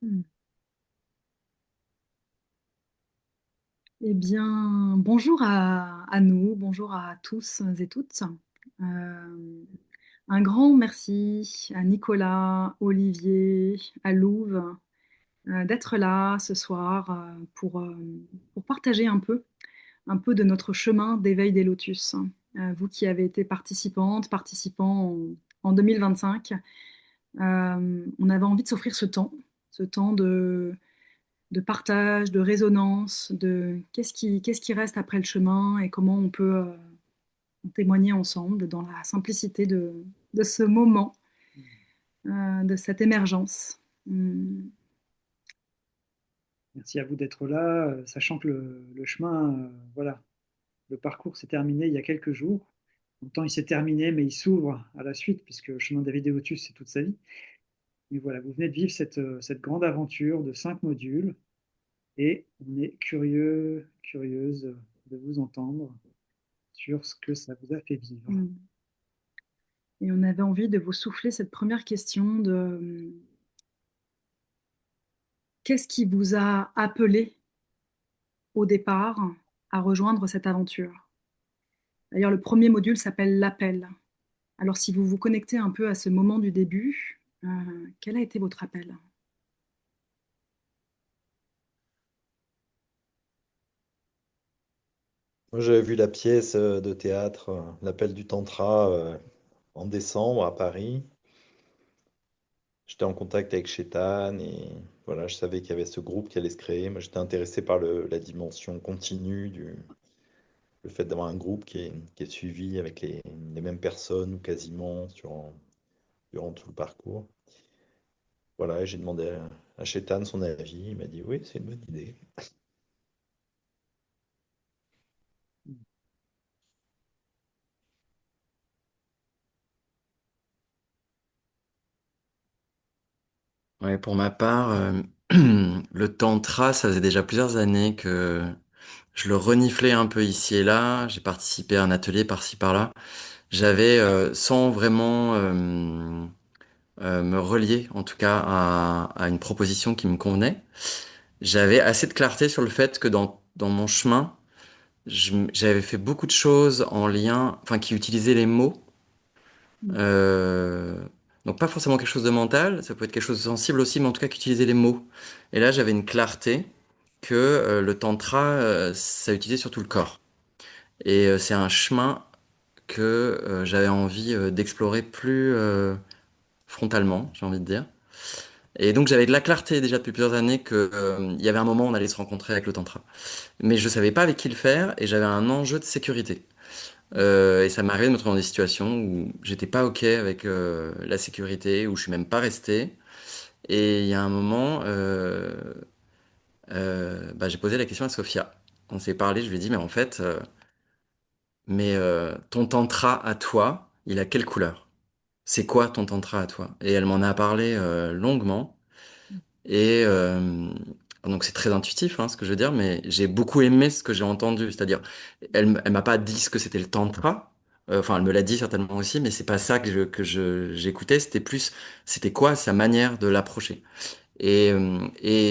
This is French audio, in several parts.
Hmm. Eh bien, bonjour à nous, bonjour à tous et toutes. Euh, un grand merci à Nicolas, Olivier, à Louve d'être là ce soir pour partager un peu de notre chemin d'éveil des lotus. Vous qui avez été participantes, participants en 2025, on avait envie de s'offrir ce temps de partage, de résonance, de qu'est-ce qui reste après le chemin et comment on peut en témoigner ensemble dans la simplicité de ce moment, de cette émergence. Merci à vous d'être là, sachant que le chemin, voilà, le parcours s'est terminé il y a quelques jours. En même temps, il s'est terminé, mais il s'ouvre à la suite, puisque le chemin David et Lotus, c'est toute sa vie. Mais voilà, vous venez de vivre cette grande aventure de 5 modules, et on est curieuse de vous entendre sur ce que ça vous a fait vivre. Mm. Et on avait envie de vous souffler cette première question de qu'est-ce qui vous a appelé au départ à rejoindre cette aventure. D'ailleurs, le premier module s'appelle l'appel. Alors, si vous vous connectez un peu à ce moment du début, quel a été votre appel? Moi, j'avais vu la pièce de théâtre, L'Appel du Tantra, en décembre à Paris. J'étais en contact avec Chétan et voilà, je savais qu'il y avait ce groupe qui allait se créer. Moi, j'étais intéressé par la dimension continue le fait d'avoir un groupe qui est suivi avec les mêmes personnes ou quasiment durant tout le parcours. Voilà, et j'ai demandé à Chétan son avis. Il m'a dit oui, c'est une bonne idée. Ouais, pour ma part, le tantra, ça faisait déjà plusieurs années que je le reniflais un peu ici et là. J'ai participé à un atelier par-ci par-là. J'avais, sans vraiment me relier, en tout cas, à une proposition qui me convenait, j'avais assez de clarté sur le fait que dans mon chemin, j'avais fait beaucoup de choses en lien, enfin, qui utilisaient les mots. Euh, donc pas forcément quelque chose de mental, ça peut être quelque chose de sensible aussi, mais en tout cas qu'utiliser les mots. Et là, j'avais une clarté que le tantra, ça utilisait surtout le corps. Et c'est un chemin que j'avais envie d'explorer plus frontalement, j'ai envie de dire. Et donc j'avais de la clarté déjà depuis plusieurs années que il y avait un moment où on allait se rencontrer avec le tantra. Mais je savais pas avec qui le faire et j'avais un enjeu de sécurité. Et ça m'arrive de me trouver dans des situations où j'étais pas OK avec la sécurité, où je suis même pas resté. Et il y a un moment, bah, j'ai posé la question à Sophia. On s'est parlé, je lui ai dit, mais en fait, ton tantra à toi, il a quelle couleur? C'est quoi ton tantra à toi? Et elle m'en a parlé longuement. Et donc c'est très intuitif, hein, ce que je veux dire, mais j'ai beaucoup aimé ce que j'ai entendu. C'est-à-dire, elle m'a pas dit ce que c'était le tantra. Enfin, elle me l'a dit certainement aussi, mais c'est pas ça j'écoutais. C'était plus, c'était quoi sa manière de l'approcher. Et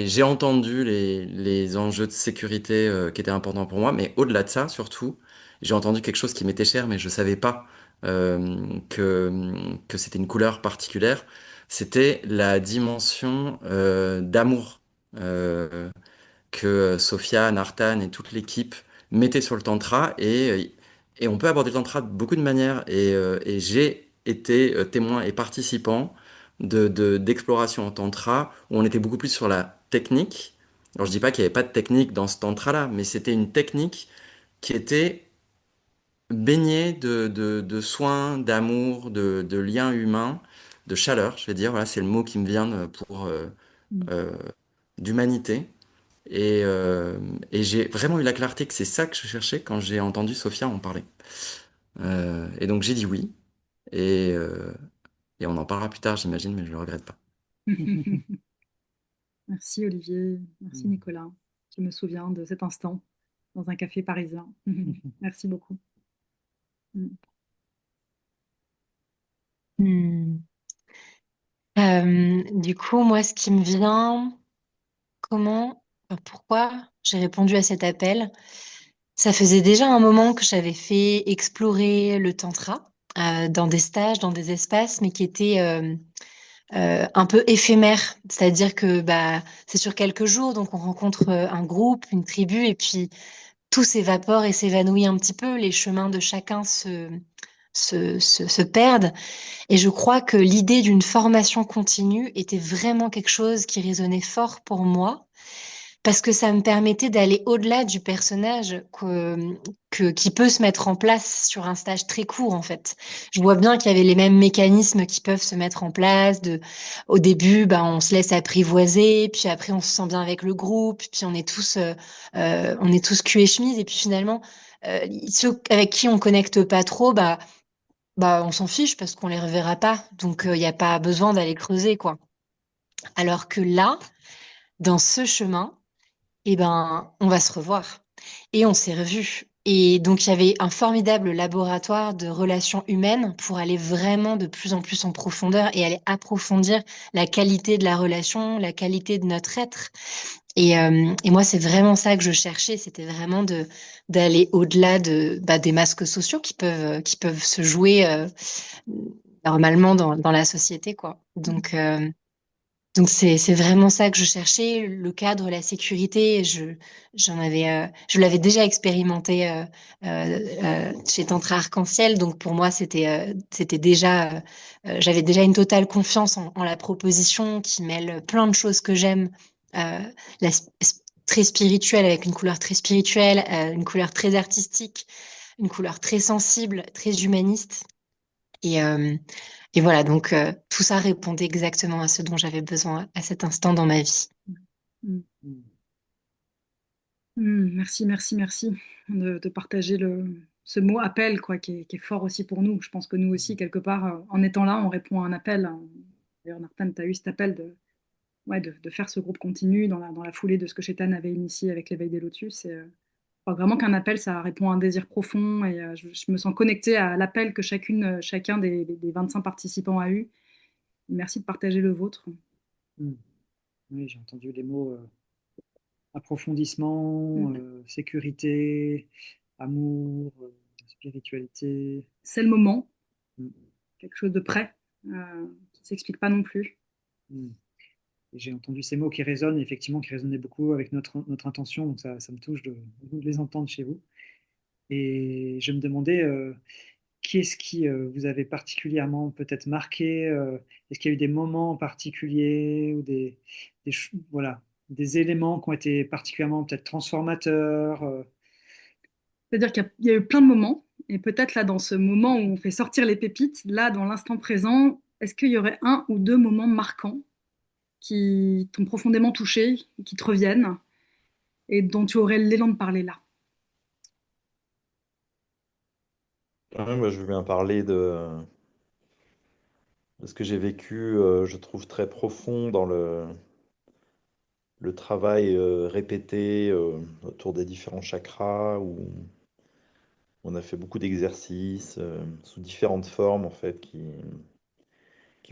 j'ai entendu les enjeux de sécurité qui étaient importants pour moi, mais au-delà de ça, surtout, j'ai entendu quelque chose qui m'était cher, mais je savais pas que c'était une couleur particulière. C'était la dimension d'amour que Sophia, Nartan et toute l'équipe mettaient sur le tantra. Et on peut aborder le tantra de beaucoup de manières. Et j'ai été témoin et participant d'exploration en tantra où on était beaucoup plus sur la technique. Alors je dis pas qu'il n'y avait pas de technique dans ce tantra-là, mais c'était une technique qui était baignée de soins, d'amour, de liens humains, de chaleur, je vais dire. Voilà, c'est le mot qui me vient pour euh, d'humanité. Et j'ai vraiment eu la clarté que c'est ça que je cherchais quand j'ai entendu Sophia en parler. Et donc j'ai dit oui. Et, euh, et on en parlera plus tard, j'imagine, mais je le regrette pas. Merci Olivier, merci Nicolas. Je me souviens de cet instant dans un café parisien. Merci beaucoup. Mm. Hmm. Du coup, moi, ce qui me vient, pourquoi j'ai répondu à cet appel. Ça faisait déjà un moment que j'avais fait explorer le tantra dans des stages, dans des espaces, mais qui étaient un peu éphémères. C'est-à-dire que bah, c'est sur quelques jours, donc on rencontre un groupe, une tribu, et puis tout s'évapore et s'évanouit un petit peu. Les chemins de chacun se perdent. Et je crois que l'idée d'une formation continue était vraiment quelque chose qui résonnait fort pour moi parce que ça me permettait d'aller au-delà du personnage qui peut se mettre en place sur un stage très court, en fait. Je vois bien qu'il y avait les mêmes mécanismes qui peuvent se mettre en place. Au début, bah, on se laisse apprivoiser, puis après, on se sent bien avec le groupe, puis on est tous cul et chemise, et puis finalement, ceux avec qui on connecte pas trop, bah, on s'en fiche parce qu'on les reverra pas. Donc, il n'y a pas besoin d'aller creuser, quoi. Alors que là, dans ce chemin, eh ben, on va se revoir. Et on s'est revus. Et donc, il y avait un formidable laboratoire de relations humaines pour aller vraiment de plus en plus en profondeur et aller approfondir la qualité de la relation, la qualité de notre être. Et moi, c'est vraiment ça que je cherchais. C'était vraiment d'aller au-delà des masques sociaux qui peuvent se jouer normalement dans la société, quoi. Donc c'est vraiment ça que je cherchais, le cadre, la sécurité. Je l'avais déjà expérimenté chez Tantra Arc-en-Ciel, donc pour moi c'était déjà j'avais déjà une totale confiance en la proposition qui mêle plein de choses que j'aime, euh, très spirituelle avec une couleur très spirituelle, une couleur très artistique, une couleur très sensible, très humaniste. Et, euh, et voilà, donc tout ça répondait exactement à ce dont j'avais besoin à cet instant dans ma vie. Mm. Mm. Merci, merci, merci de partager ce mot appel, quoi, qui est fort aussi pour nous. Je pense que nous aussi, quelque part, en étant là, on répond à un appel, hein. D'ailleurs, Nartan, tu as eu cet appel ouais, de faire ce groupe continu dans la foulée de ce que Chétan avait initié avec l'éveil des lotus. Et, je crois vraiment qu'un appel, ça répond à un désir profond et je me sens connectée à l'appel que chacun des 25 participants a eu. Merci de partager le vôtre. Mm. Oui, j'ai entendu les mots approfondissement, Mm. sécurité, amour, spiritualité. C'est le moment, Mm. quelque chose de près, qui ne s'explique pas non plus. Mm. Et j'ai entendu ces mots qui résonnent, effectivement, qui résonnaient beaucoup avec notre intention, donc ça me touche de les entendre chez vous. Et je me demandais, qui est-ce qui vous avez particulièrement peut-être marqué? Est-ce qu'il y a eu des moments particuliers ou voilà, des éléments qui ont été particulièrement peut-être transformateurs? C'est-à-dire qu'il y a eu plein de moments, et peut-être là, dans ce moment où on fait sortir les pépites, là, dans l'instant présent, est-ce qu'il y aurait un ou deux moments marquants qui t'ont profondément touché, qui te reviennent, et dont tu aurais l'élan de parler là? Ouais, moi, je veux bien parler de ce que j'ai vécu, je trouve très profond dans le travail répété autour des différents chakras, où on a fait beaucoup d'exercices sous différentes formes, en fait, qui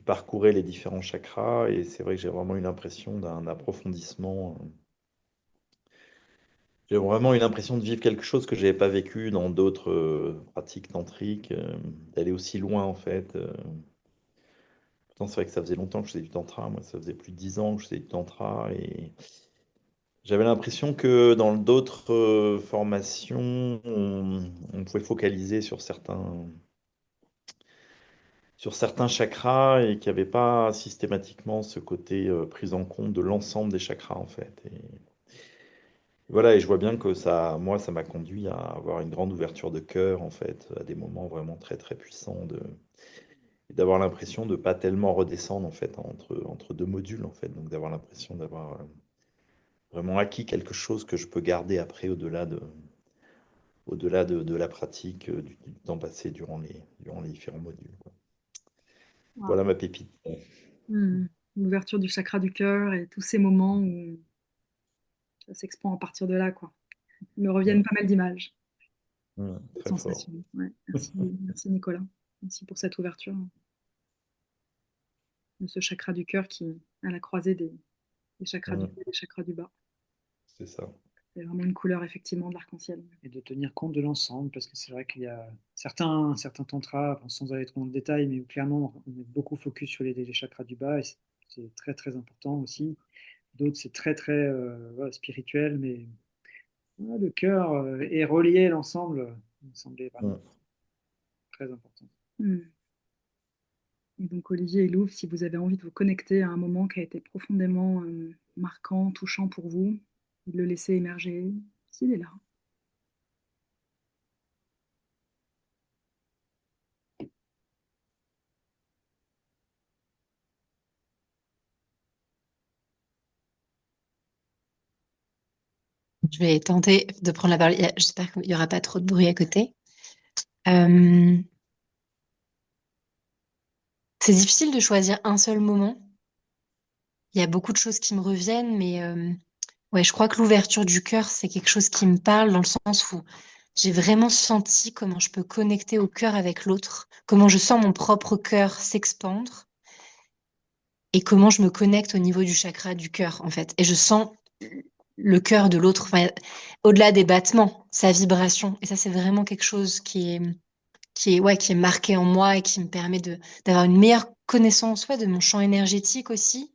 parcouraient les différents chakras. Et c'est vrai que j'ai vraiment eu l'impression d'un approfondissement. J'ai vraiment eu l'impression de vivre quelque chose que je n'avais pas vécu dans d'autres pratiques tantriques, d'aller aussi loin, en fait. Pourtant, c'est vrai que ça faisait longtemps que je faisais du tantra. Moi, ça faisait plus de 10 ans que je faisais du tantra. Et j'avais l'impression que dans d'autres formations, on pouvait focaliser sur certains chakras et qu'il n'y avait pas systématiquement ce côté prise en compte de l'ensemble des chakras, en fait. Et voilà, et je vois bien que ça, moi, ça m'a conduit à avoir une grande ouverture de cœur, en fait, à des moments vraiment très, très puissants et d'avoir l'impression de pas tellement redescendre, en fait, entre deux modules, en fait. Donc, d'avoir l'impression d'avoir vraiment acquis quelque chose que je peux garder après au-delà de la pratique, du temps passé durant les différents modules, quoi. Wow. Voilà ma pépite. L'ouverture du chakra du cœur et tous ces moments où ça s'expand à partir de là, quoi. Il me reviennent Ouais, pas mal d'images, ouais, de très fort. sensations. Ouais, merci, merci Nicolas. Merci pour cette ouverture de ce chakra du cœur qui, à la croisée les chakras du Mm, haut et les chakras du bas. c'est ça. C'est vraiment une couleur, effectivement, de l'arc-en-ciel. Et de tenir compte de l'ensemble, parce que c'est vrai qu'il y a certains tantras, enfin, sans aller trop dans le détail, mais où clairement on est beaucoup focus sur les chakras du bas, et c'est très très important aussi. D'autres, c'est très très voilà, spirituel, mais voilà, le cœur est relié l'ensemble, il me semblait vraiment Mm. très important. Hmm. Et donc, Olivier et Louvre, si vous avez envie de vous connecter à un moment qui a été profondément marquant, touchant pour vous, de le laisser émerger, s'il est là. Je vais tenter de prendre la parole. J'espère qu'il n'y aura pas trop de bruit à côté. Euh, c'est difficile de choisir un seul moment. Il y a beaucoup de choses qui me reviennent, mais ouais, je crois que l'ouverture du cœur, c'est quelque chose qui me parle dans le sens où j'ai vraiment senti comment je peux connecter au cœur avec l'autre, comment je sens mon propre cœur s'expandre et comment je me connecte au niveau du chakra du cœur, en fait. Et je sens le cœur de l'autre, enfin, au-delà des battements, sa vibration. Et ça, c'est vraiment quelque chose ouais, qui est marqué en moi et qui me permet d'avoir une meilleure connaissance, ouais, de mon champ énergétique aussi.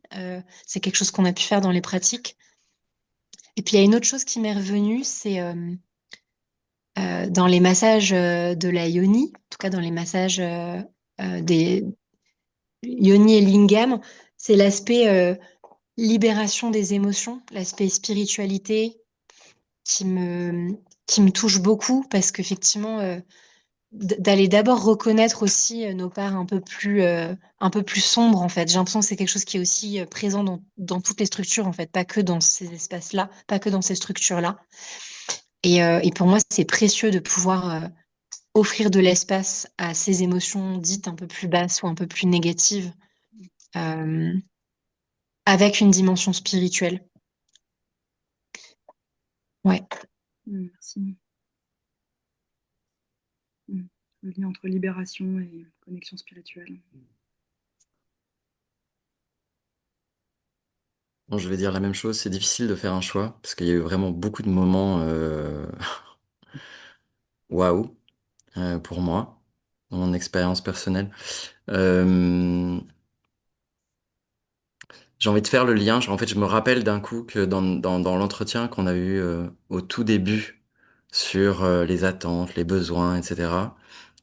C'est quelque chose qu'on a pu faire dans les pratiques. Et puis, il y a une autre chose qui m'est revenue, c'est dans les massages de la yoni, en tout cas dans les massages des yoni et lingam, c'est l'aspect libération des émotions, l'aspect spiritualité qui me, qui me touche beaucoup parce qu'effectivement, d'aller d'abord reconnaître aussi nos parts un peu plus sombres en fait. J'ai l'impression que c'est quelque chose qui est aussi présent dans toutes les structures en fait, pas que dans ces espaces-là, pas que dans ces structures-là. Et pour moi, c'est précieux de pouvoir offrir de l'espace à ces émotions dites un peu plus basses ou un peu plus négatives, euh, avec une dimension spirituelle. Ouais. Merci. Le lien entre libération et connexion spirituelle. Bon, je vais dire la même chose, c'est difficile de faire un choix, parce qu'il y a eu vraiment beaucoup de moments waouh pour moi, dans mon expérience personnelle. Euh, j'ai envie de faire le lien. En fait, je me rappelle d'un coup que dans l'entretien qu'on a eu au tout début sur les attentes, les besoins, etc.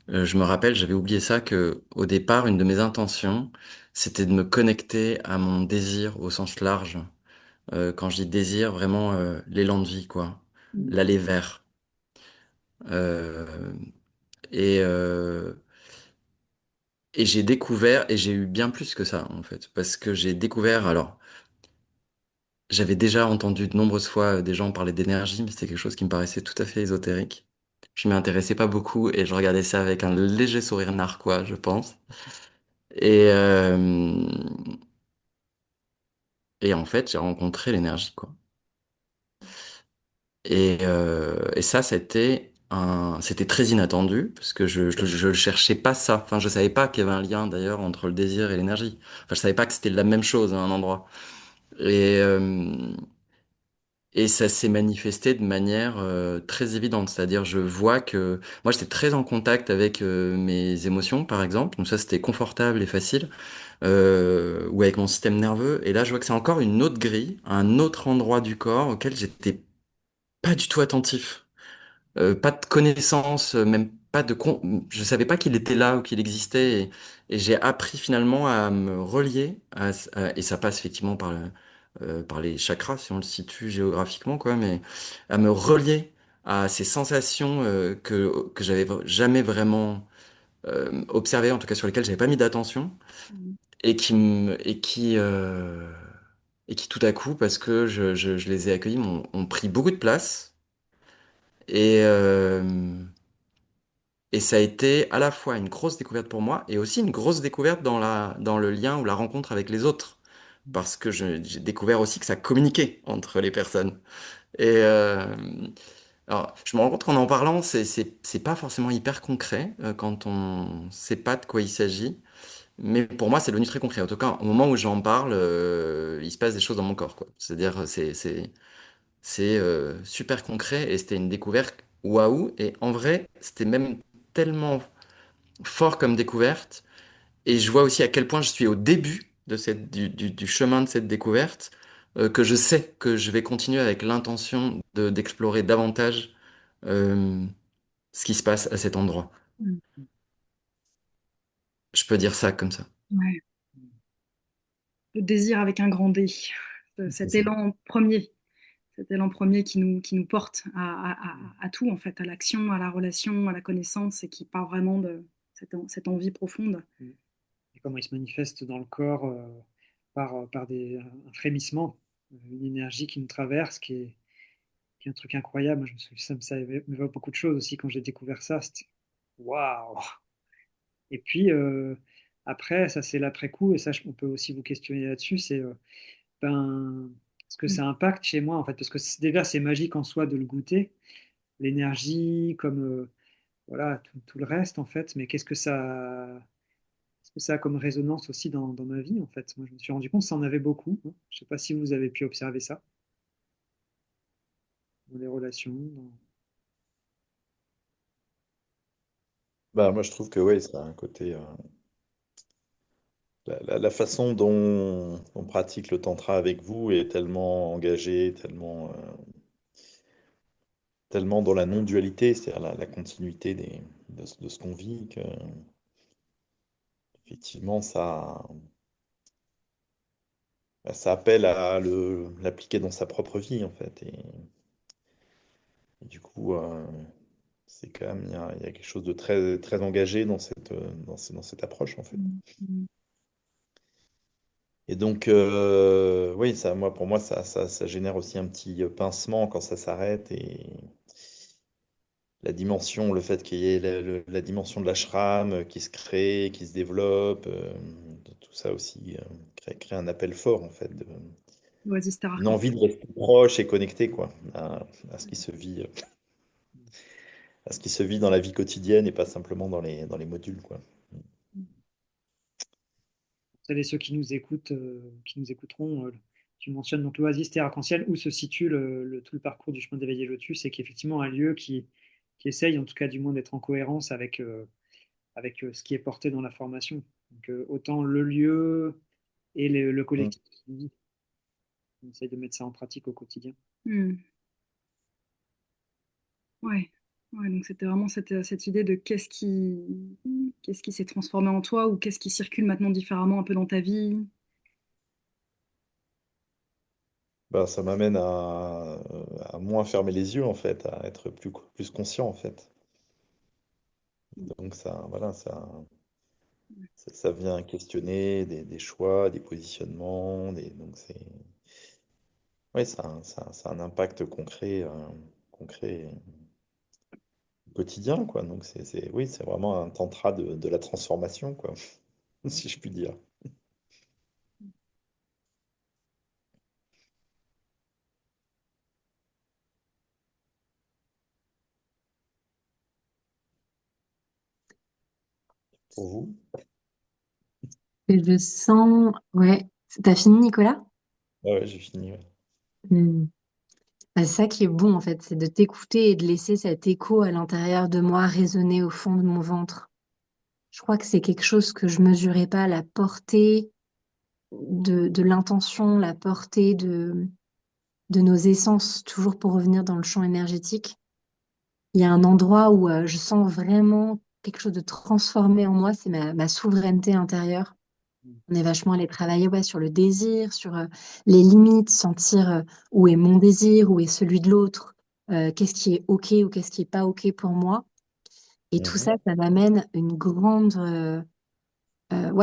Je me rappelle, j'avais oublié ça, que au départ, une de mes intentions, c'était de me connecter à mon désir au sens large. Quand je dis désir, vraiment l'élan de vie, quoi, Mm. l'aller vers. Euh, et euh, et j'ai découvert, et j'ai eu bien plus que ça, en fait, parce que j'ai découvert, alors, j'avais déjà entendu de nombreuses fois des gens parler d'énergie, mais c'était quelque chose qui me paraissait tout à fait ésotérique. Je m'y intéressais pas beaucoup et je regardais ça avec un léger sourire narquois, je pense. Et, euh, et en fait, j'ai rencontré l'énergie, quoi. Et ça, c'était très inattendu parce que je cherchais pas ça. Enfin, je savais pas qu'il y avait un lien d'ailleurs entre le désir et l'énergie. Enfin, je savais pas que c'était la même chose à un endroit. Et, euh, et ça s'est manifesté de manière très évidente. C'est-à-dire, je vois que moi, j'étais très en contact avec mes émotions, par exemple. Donc ça, c'était confortable et facile. Ou avec mon système nerveux. Et là, je vois que c'est encore une autre grille, un autre endroit du corps auquel j'étais pas du tout attentif. Pas de connaissance, même pas de je savais pas qu'il était là ou qu'il existait, et j'ai appris finalement à me relier et ça passe effectivement par les chakras si on le situe géographiquement, quoi, mais à me relier à ces sensations que j'avais jamais vraiment observées, en tout cas sur lesquelles j'avais pas mis d'attention, Mm. et qui me et qui tout à coup, parce que je les ai accueillis, ont pris beaucoup de place. Et, euh, et ça a été à la fois une grosse découverte pour moi et aussi une grosse découverte dans le lien ou la rencontre avec les autres. Parce que j'ai découvert aussi que ça communiquait entre les personnes. Et alors, je me rends compte qu'en en parlant, c'est pas forcément hyper concret quand on sait pas de quoi il s'agit. mais pour moi, c'est devenu très concret. En tout cas, au moment où j'en parle, il se passe des choses dans mon corps, quoi. C'est-à-dire, c'est super concret et c'était une découverte waouh. Et en vrai, c'était même tellement fort comme découverte. Et je vois aussi à quel point je suis au début du chemin de cette découverte, que je sais que je vais continuer avec l'intention d'explorer davantage euh, ce qui se passe à cet endroit. Mm. Je peux dire ça comme ça. Ouais. Le désir avec un grand D. C'est Cet ça. élan premier. Cet élan premier qui nous porte à tout, en fait, à l'action, à la relation, à la connaissance, et qui part vraiment de cette envie profonde. Et comment il se manifeste dans le corps par un frémissement, une énergie qui nous traverse, qui est un truc incroyable. Moi, je me souviens, ça m'évoque beaucoup de choses aussi quand j'ai découvert ça. C'était waouh! Et puis après, ça c'est l'après-coup, et ça on peut aussi vous questionner là-dessus, c'est ben, ce que Mm. ça impacte chez moi en fait, parce que déjà c'est magique en soi de le goûter, l'énergie, comme voilà, tout le reste en fait, mais qu'est-ce que ça a comme résonance aussi dans ma vie en fait? Moi je me suis rendu compte que ça en avait beaucoup, hein. Je sais pas si vous avez pu observer ça dans les relations. Bah, moi, je trouve que oui, ça a un côté. La façon dont on pratique le tantra avec vous est tellement engagée, tellement dans la non-dualité, c'est-à-dire la continuité de ce qu'on vit, que effectivement, ça appelle à l'appliquer dans sa propre vie, en fait. Et du coup, c'est quand même, il y a quelque chose de très, très engagé dans cette approche, en fait. Mm. Et donc, oui, pour moi, ça génère aussi un petit pincement quand ça s'arrête. Et le fait qu'il y ait la dimension de l'ashram qui se crée, qui se développe, tout ça aussi crée un appel fort, en fait, L'oasis terre une arc-en-ciel. envie de rester proche et connecté, quoi, à ce qui se vit, à ce qui se vit dans la vie quotidienne et pas simplement dans les modules, quoi. Celles et ceux qui nous écoutent, qui nous écouteront, tu mentionnes donc l'Oasis Terre Arc-en-Ciel, où se situe tout le parcours du chemin d'éveiller lotus, et qui est effectivement un lieu qui essaye, en tout cas du moins, d'être en cohérence avec ce qui est porté dans la formation. Donc, autant le lieu et le Mm. collectif qui vit. On essaye de mettre ça en pratique au quotidien. Mm. Ouais. Ouais, donc c'était vraiment cette idée de qu'est-ce qui s'est transformé en toi, ou qu'est-ce qui circule maintenant différemment un peu dans ta vie. Bah, ça m'amène à moins fermer les yeux, en fait, à être plus conscient, en fait. Donc ça, voilà, ça vient questionner des choix, des positionnements, donc oui, ça a un impact concret, concret quotidien, quoi. Donc oui, c'est vraiment un tantra de la transformation, quoi, si je puis dire. Pour vous? Et je sens, ouais. T'as fini, Nicolas? Ah ouais, j'ai fini. Ouais. Hmm. Bah, c'est ça qui est bon, en fait, c'est de t'écouter et de laisser cet écho à l'intérieur de moi résonner au fond de mon ventre. Je crois que c'est quelque chose que je mesurais pas, la portée de l'intention, la portée de nos essences, toujours pour revenir dans le champ énergétique. Il y a un endroit où je sens vraiment quelque chose de transformé en moi, c'est ma souveraineté intérieure. On est vachement allé travailler ouais, sur le désir, sur les limites, sentir où est mon désir, où est celui de l'autre, qu'est-ce qui est OK ou qu'est-ce qui est pas OK pour moi. Et tout Mhm. ça, ça m'amène ouais,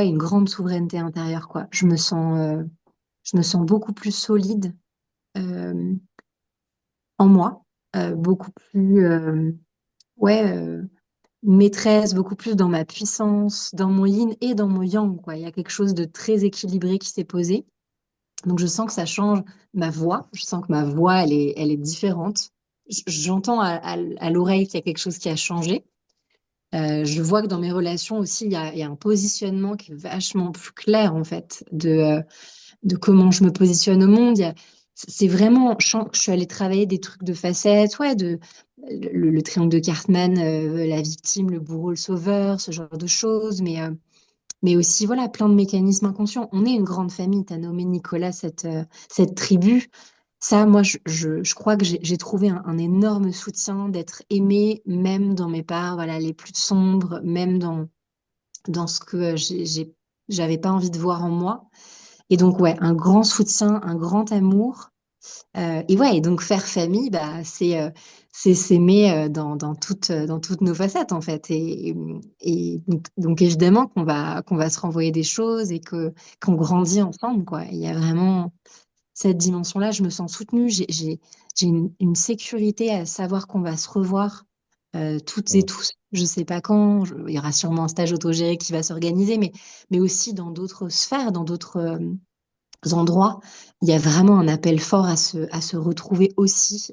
une grande souveraineté intérieure, quoi. Je me sens beaucoup plus solide euh, en moi, beaucoup plus ouais, maîtresse, beaucoup plus dans ma puissance, dans mon yin et dans mon yang, quoi. Il y a quelque chose de très équilibré qui s'est posé. Donc je sens que ça change ma voix. Je sens que ma voix, elle est différente. J'entends à l'oreille qu'il y a quelque chose qui a changé. Je vois que dans mes relations aussi, il y a un positionnement qui est vachement plus clair, en fait, de comment je me positionne au monde. C'est vraiment, je suis allée travailler des trucs de facettes, ouais, le triangle de Cartman, la victime, le bourreau, le sauveur, ce genre de choses, mais aussi, voilà, plein de mécanismes inconscients. On est une grande famille. Tu as nommé Nicolas, cette tribu. Ça, moi, je crois que j'ai trouvé un énorme soutien d'être aimée, même dans mes parts, voilà, les plus sombres, même dans ce que j'avais pas envie de voir en moi. Et donc, ouais, un grand soutien, un grand amour. Et ouais, et donc faire famille, bah, c'est s'aimer dans toutes nos facettes, en fait. Et donc évidemment qu'on va se renvoyer des choses et qu'on grandit ensemble, quoi. Il y a vraiment cette dimension-là, je me sens soutenue. J'ai une sécurité à savoir qu'on va se revoir toutes et Mm. tous. Je sais pas quand, il y aura sûrement un stage autogéré qui va s'organiser, mais aussi dans d'autres sphères, dans d'autres endroits, il y a vraiment un appel fort à se retrouver aussi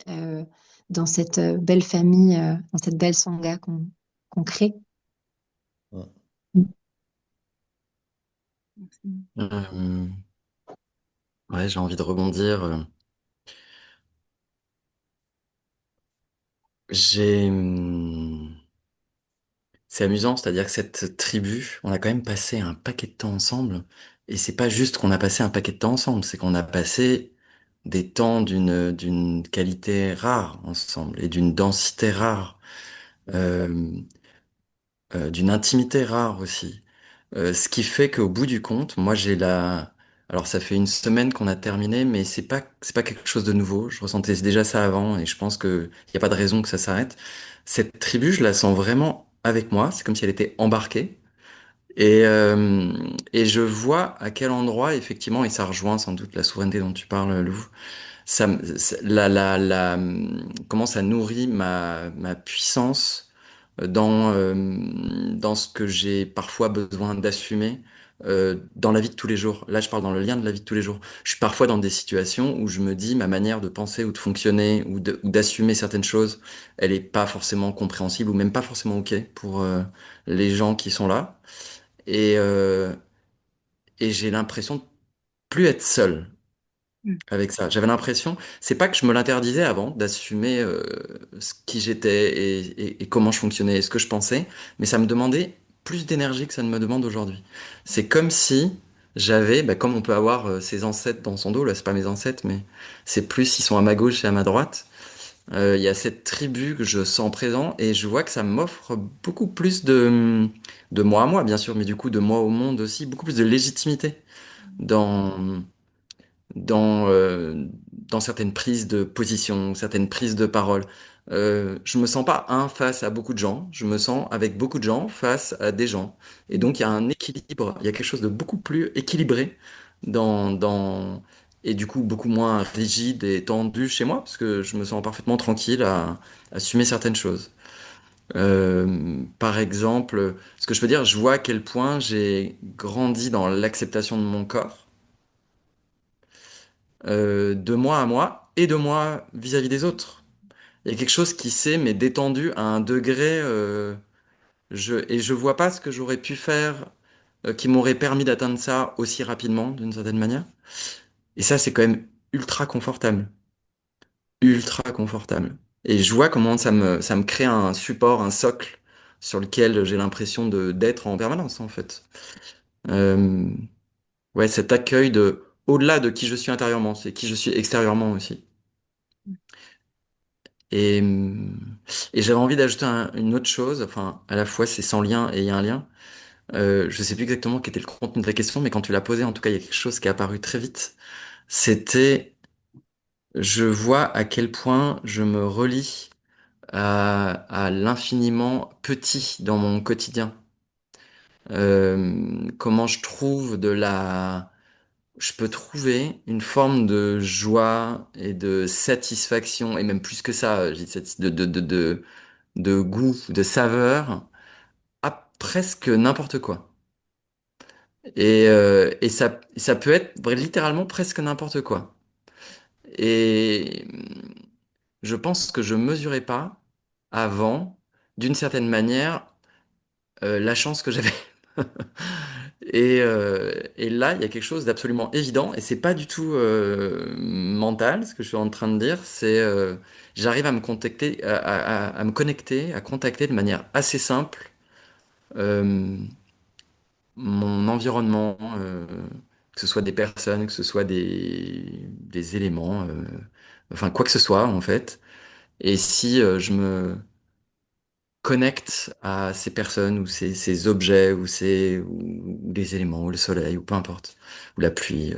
dans cette belle famille, dans cette belle sangha qu'on crée. Mm. Merci. Euh, ouais, j'ai envie de rebondir. J'ai, c'est amusant, c'est-à-dire que cette tribu, on a quand même passé un paquet de temps ensemble. Et c'est pas juste qu'on a passé un paquet de temps ensemble, c'est qu'on a passé des temps d'une qualité rare ensemble et d'une densité rare, euh, d'une intimité rare aussi. Ce qui fait qu'au bout du compte, moi j'ai la... Alors ça fait une semaine qu'on a terminé, mais c'est pas quelque chose de nouveau. Je ressentais déjà ça avant et je pense que il y a pas de raison que ça s'arrête. Cette tribu, je la sens vraiment avec moi. C'est comme si elle était embarquée. Et je vois à quel endroit, effectivement, et ça rejoint sans doute la souveraineté dont tu parles, Lou, comment ça nourrit ma puissance dans ce que j'ai parfois besoin d'assumer dans la vie de tous les jours. Là, je parle dans le lien de la vie de tous les jours. Je suis parfois dans des situations où je me dis ma manière de penser ou de fonctionner ou d'assumer certaines choses, elle est pas forcément compréhensible ou même pas forcément OK pour les gens qui sont là. Et, euh, et j'ai l'impression de plus être seul Mm. avec ça. J'avais l'impression, c'est pas que je me l'interdisais avant d'assumer ce qui j'étais et comment je fonctionnais et ce que je pensais, mais ça me demandait plus d'énergie que ça ne me demande aujourd'hui. C'est comme si j'avais, bah, comme on peut avoir ses ancêtres dans son dos, là c'est pas mes ancêtres, mais c'est plus ils sont à ma gauche et à ma droite. Il y a cette tribu que je sens présent et je vois que ça m'offre beaucoup plus de moi à moi, bien sûr, mais du coup de moi au monde aussi, beaucoup plus de légitimité dans dans certaines prises de position, certaines prises de parole. Je me sens pas un face à beaucoup de gens, je me sens avec beaucoup de gens face à des gens. Et Mm. donc il y a un équilibre, il y a quelque chose de beaucoup plus équilibré et du coup beaucoup moins rigide et tendu chez moi, parce que je me sens parfaitement tranquille à assumer certaines choses. Par exemple, ce que je peux dire, je vois à quel point j'ai grandi dans l'acceptation de mon corps de moi à moi et de moi vis-à-vis des autres. Il y a quelque chose qui s'est mais détendu à un degré et je vois pas ce que j'aurais pu faire qui m'aurait permis d'atteindre ça aussi rapidement d'une certaine manière. Et ça c'est quand même ultra confortable, ultra confortable. Et je vois comment ça me crée un support, un socle sur lequel j'ai l'impression de d'être en permanence en fait. Euh, ouais, cet accueil de au-delà de qui je suis intérieurement, c'est qui je suis extérieurement aussi. Et, et j'avais envie d'ajouter une autre chose, enfin, à la fois c'est sans lien et il y a un lien. Je sais plus exactement quel était le contenu de la question, mais quand tu l'as posée, en tout cas, il y a quelque chose qui est apparu très vite. C'était, je vois à quel point je me relie à l'infiniment petit dans mon quotidien. Comment je peux trouver une forme de joie et de satisfaction, et même plus que ça, j'ai dit de goût, de saveur à presque n'importe quoi. Et ça peut être littéralement presque n'importe quoi. Et je pense que je mesurais pas avant, d'une certaine manière, la chance que j'avais. Et là, il y a quelque chose d'absolument évident, et c'est pas du tout mental, ce que je suis en train de dire, c'est j'arrive à me contacter, à me connecter, à contacter de manière assez simple euh, mon environnement, que ce soit des personnes, que ce soit des éléments, enfin quoi que ce soit en fait. Et si je me connecte à ces personnes ou ces objets ou des éléments ou le soleil ou peu importe ou la pluie,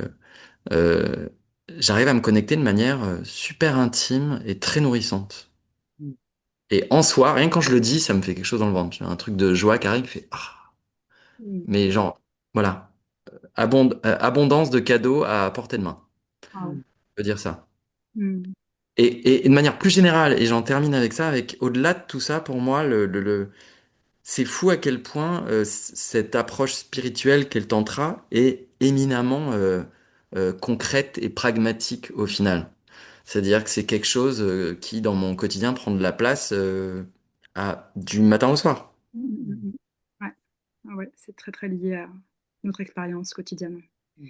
euh, j'arrive à me connecter de manière super intime et très nourrissante. Mm. Et en soi, rien que quand je le dis, ça me fait quelque chose dans le ventre. J'ai un truc de joie qui arrive, qui fait ah. Mm. Mais genre voilà, abondance de cadeaux à portée de main. Wow. Je veux dire ça. Mm. Et de manière plus générale, et j'en termine avec ça, avec au-delà de tout ça, pour moi, c'est fou à quel point cette approche spirituelle qu'est le tantra est éminemment concrète et pragmatique au final. C'est-à-dire que c'est quelque chose qui, dans mon quotidien, prend de la place du matin au soir. Mm, mm, mm. Ouais. Ah ouais, c'est très très lié à notre expérience quotidienne. Mm.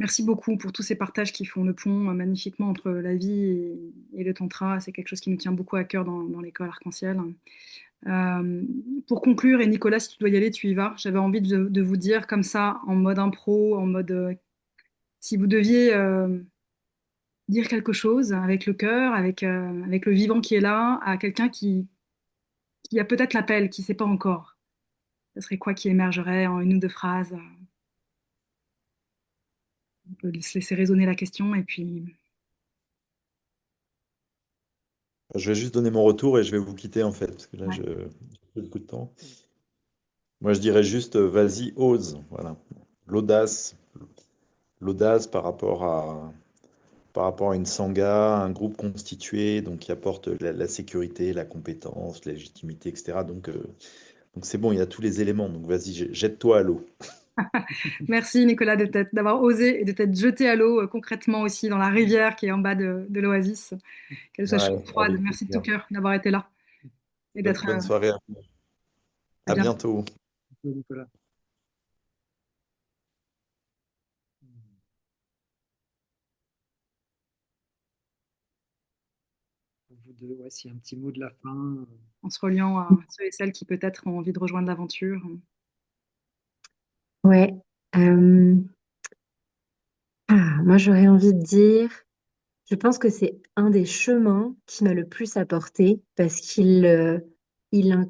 Merci beaucoup pour tous ces partages qui font le pont magnifiquement entre la vie et le tantra. C'est quelque chose qui nous tient beaucoup à cœur dans l'école Arc-en-Ciel. Euh, pour conclure, et Nicolas, si tu dois y aller, tu y vas. J'avais envie de vous dire comme ça, en mode impro, en mode si vous deviez dire quelque chose avec le cœur, avec le vivant qui est là, à quelqu'un qui a peut-être l'appel, qui ne sait pas encore. Ce serait quoi qui émergerait en une ou deux phrases? On peut se laisser résonner la question et puis Je vais juste donner mon retour et je vais vous quitter en fait, parce que là, ouais. j'ai beaucoup de temps. Moi, je dirais juste, vas-y, ose. Voilà. L'audace. L'audace par rapport à une sangha, un groupe constitué, donc qui apporte la sécurité, la compétence, la légitimité, etc. Donc c'est bon, il y a tous les éléments. Donc vas-y, jette-toi à l'eau. Merci Nicolas d'avoir osé et de t'être jeté à l'eau concrètement aussi dans la rivière qui est en bas de l'oasis, qu'elle soit chaude Ouais, ou froide. allez, c'est Merci de tout bien. cœur d'avoir été là et d'être Bonne soirée. à À bientôt. bientôt. Nicolas. Pour vous deux, ouais, s'il y a un petit mot de la fin. En se reliant à ceux et celles qui peut-être ont envie de rejoindre l'aventure. Ouais. Euh, moi, j'aurais envie de dire, je pense que c'est un des chemins qui m'a le plus apporté parce il, in-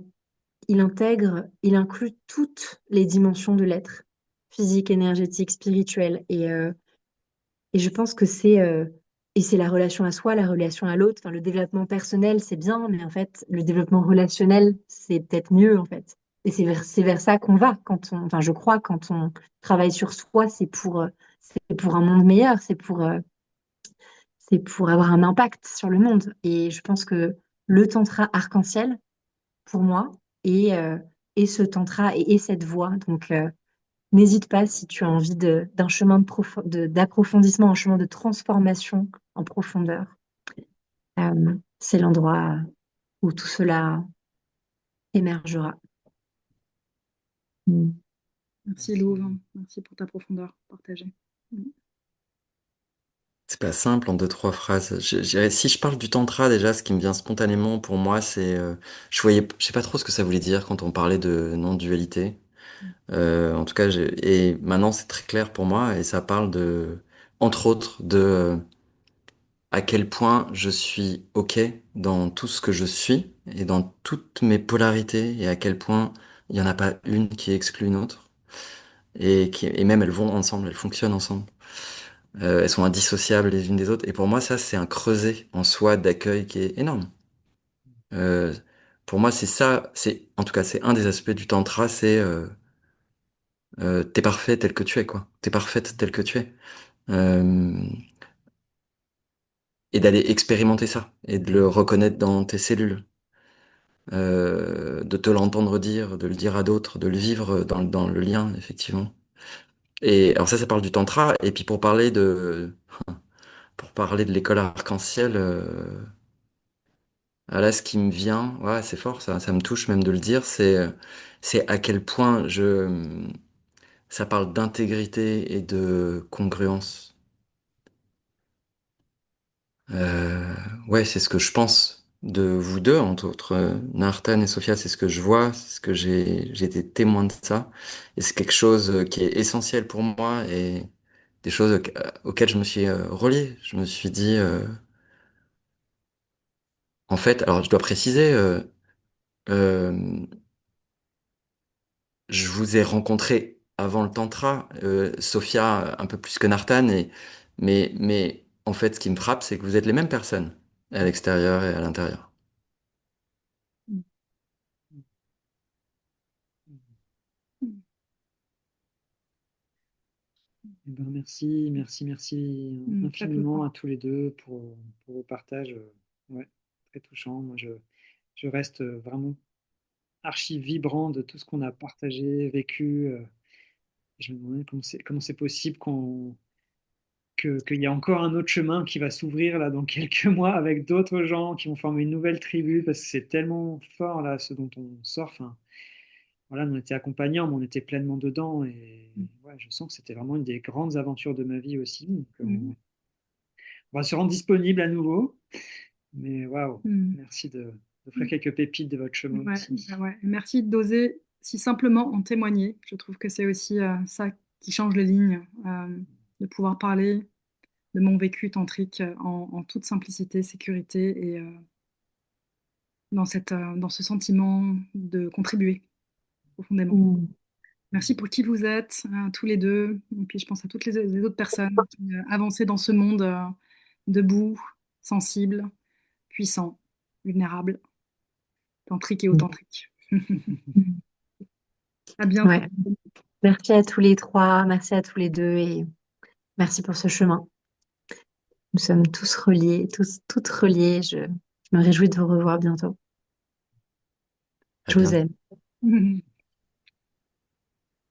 il intègre, il inclut toutes les dimensions de l'être, physique, énergétique, spirituel. Et je pense que et c'est la relation à soi, la relation à l'autre. Enfin, le développement personnel, c'est bien, mais en fait, le développement relationnel, c'est peut-être mieux, en fait. Et c'est vers ça qu'on va enfin, je crois, quand on travaille sur soi, c'est pour un monde meilleur, c'est pour avoir un impact sur le monde. Et je pense que le tantra arc-en-ciel, pour moi, et ce tantra et cette voie. Donc, n'hésite pas si tu as envie d'un chemin d'approfondissement, un chemin de transformation en profondeur. C'est l'endroit où tout cela émergera. Mm. Merci Merci. Louve, merci pour ta profondeur partagée. C'est pas simple en deux, trois phrases. Si je parle du tantra, déjà, ce qui me vient spontanément pour moi, c'est, je sais pas trop ce que ça voulait dire quand on parlait de non-dualité. En tout cas, et maintenant c'est très clair pour moi et ça parle entre autres, à quel point je suis OK dans tout ce que je suis et dans toutes mes polarités et à quel point il n'y en a pas une qui exclut une autre et même elles vont ensemble, elles fonctionnent ensemble. Elles sont indissociables les unes des autres et pour moi ça c'est un creuset en soi d'accueil qui est énorme. Euh, pour moi c'est ça, en tout cas c'est un des aspects du tantra, c'est t'es parfait tel que tu es quoi, t'es parfaite tel que tu es. Euh, et d'aller expérimenter ça et de le reconnaître dans tes cellules. De te l'entendre dire, de le dire à d'autres, de le vivre dans le lien, effectivement. Et alors ça parle du tantra. Et puis pour parler de l'école arc-en-ciel, Ah, là, ce qui me vient, ouais, c'est fort, ça me touche même de le dire, c'est à quel point ça parle d'intégrité et de congruence. Euh, ouais, c'est ce que je pense de vous deux, entre autres, Nartan et Sophia, c'est ce que je vois, c'est ce que j'ai été témoin de ça, et c'est quelque chose qui est essentiel pour moi et des choses auxquelles je me suis relié. Je me suis dit, en fait, alors je dois préciser, euh, je vous ai rencontré avant le tantra, Sophia un peu plus que Nartan, mais en fait, ce qui me frappe, c'est que vous êtes les mêmes personnes à l'extérieur et à l'intérieur. Eh ben, merci, merci, merci Très infiniment touchant. à tous les deux pour vos partages. Ouais, très touchant. Moi, je reste vraiment archi vibrant de tout ce qu'on a partagé, vécu. Je me demandais comment c'est possible qu'il y a encore un autre chemin qui va s'ouvrir là dans quelques mois avec d'autres gens qui vont former une nouvelle tribu parce que c'est tellement fort là ce dont on sort. Enfin, voilà, on était accompagnants, mais on était pleinement dedans et ouais, je sens que c'était vraiment une des grandes aventures de ma vie aussi. Donc, Mm. on va se rendre disponible à nouveau. Mais waouh, Mm. merci d'offrir quelques pépites de votre chemin Ouais, aussi. bah ouais. Merci d'oser si simplement en témoigner. Je trouve que c'est aussi ça qui change les lignes, de pouvoir parler de mon vécu tantrique en toute simplicité, sécurité et dans ce sentiment de contribuer profondément. Mm. Merci pour qui vous êtes, tous les deux. Et puis je pense à toutes les autres personnes qui avancent dans ce monde debout, sensible, puissant, vulnérable, tantrique et autantrique. Mm. À bientôt. Ouais. Merci à tous les trois, merci à tous les deux et merci pour ce chemin. Nous sommes tous reliés, tous, toutes reliées. Je me réjouis de vous revoir bientôt. À Je vous bientôt. aime.